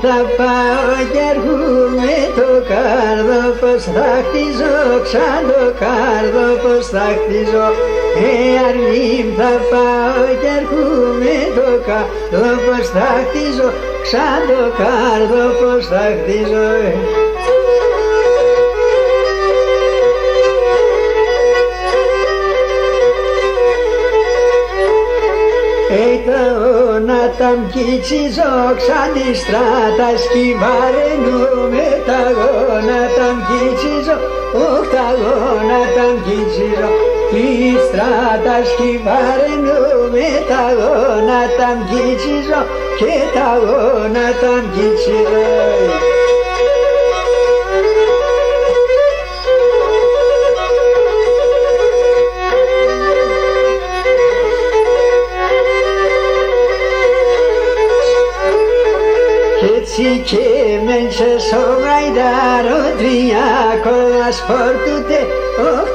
θα πάω κι έρχομαι το κάρδο πως θα χτίζω, ξαν το κάρδο πως θα χτίζω. Αρνήμ θα πάω κι έρχομαι το κάρδο πως θα χτίζω, ξαν το κάρδο πως θα χτίζω. Να τα μκίτσιζω ξαν τη στράτα σκυβαρενούμε τα γόνα τα μκίτσιζω, τα γόνα τα μκίτσιζω. Τη στράτα σκυβαρενούμε τα γόνα τα μκίτσιζω και τα γόνα τα μκίτσιζω. Και μέσα στο γαϊδάρο τρία κορδάς φορτούτε,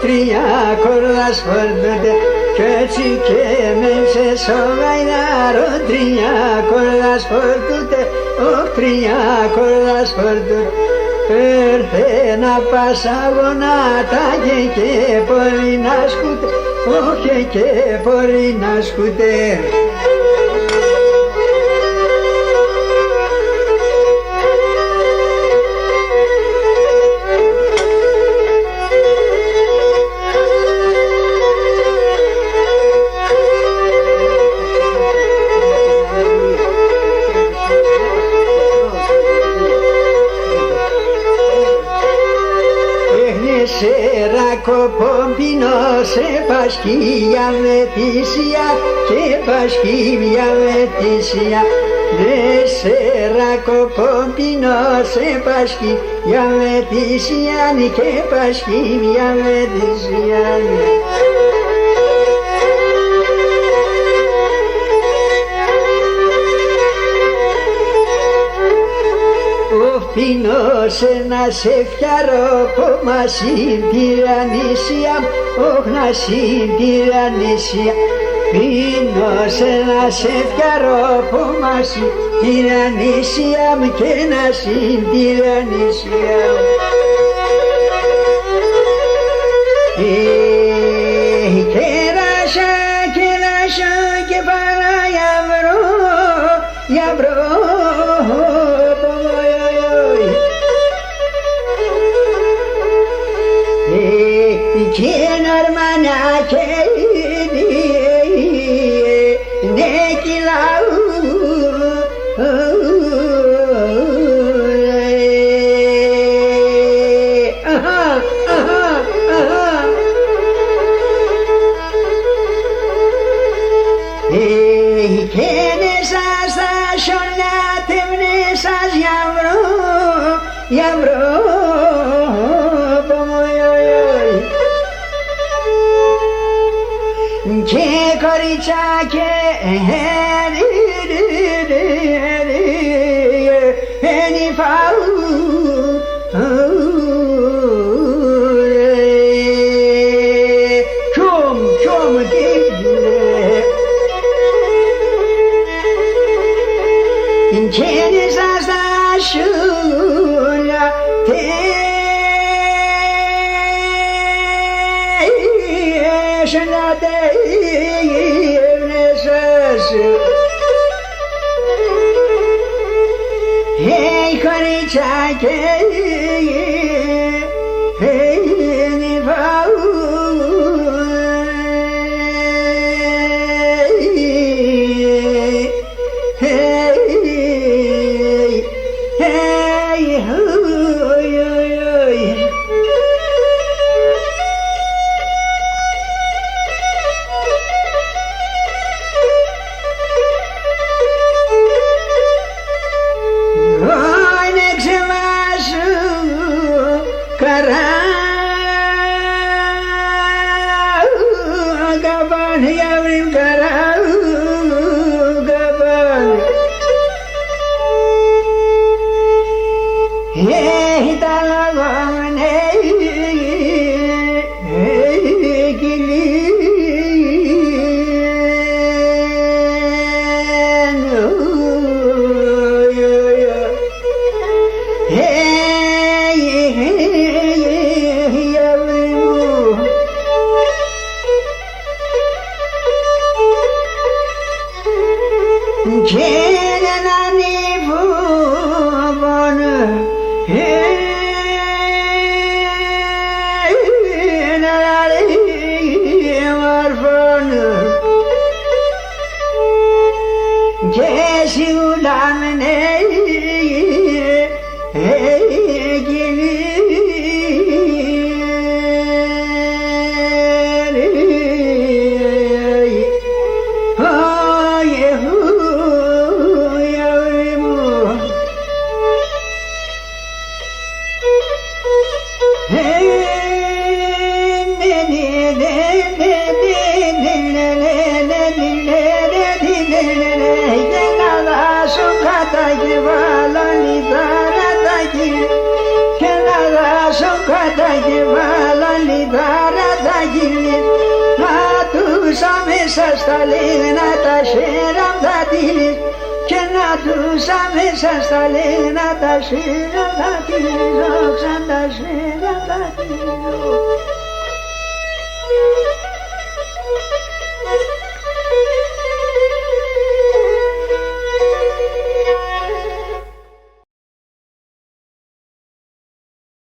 τρία κορδάς φορτούτε. Κι έτσι και μέσα στο γαϊδάρο τρία κορδάς φορτούτε, τρία κορδάς φορτούτε. Έρθε να πας αγωνάτα και πολύ να σκούτε, όχι και πολύ να σκούτε. Κοπόμπινο σε πασκία μετήσια και πασκία μετήσια. Ναι σε ρακοπόμπινο σε πασκία μετήσια και πασκία μετήσια. Πίνωσε να σε φτιαρώ κόμμα συντηρανήσια, όχι να συντηρανήσια. Πίνωσε να σε φτιαρώ κόμμα συντηρανήσια και να συντηρανήσια. Κεράσια και παρά για βρω. Και νορμανά και ναι κυλάου. Και νεσάς θα σιωνάτε σας για βρω. Και κοριτσάκι ενυφάου. Κιόμ και νεσάς τα σούλα hey κοριτσάκι νυφάου. Kenani Bhuvana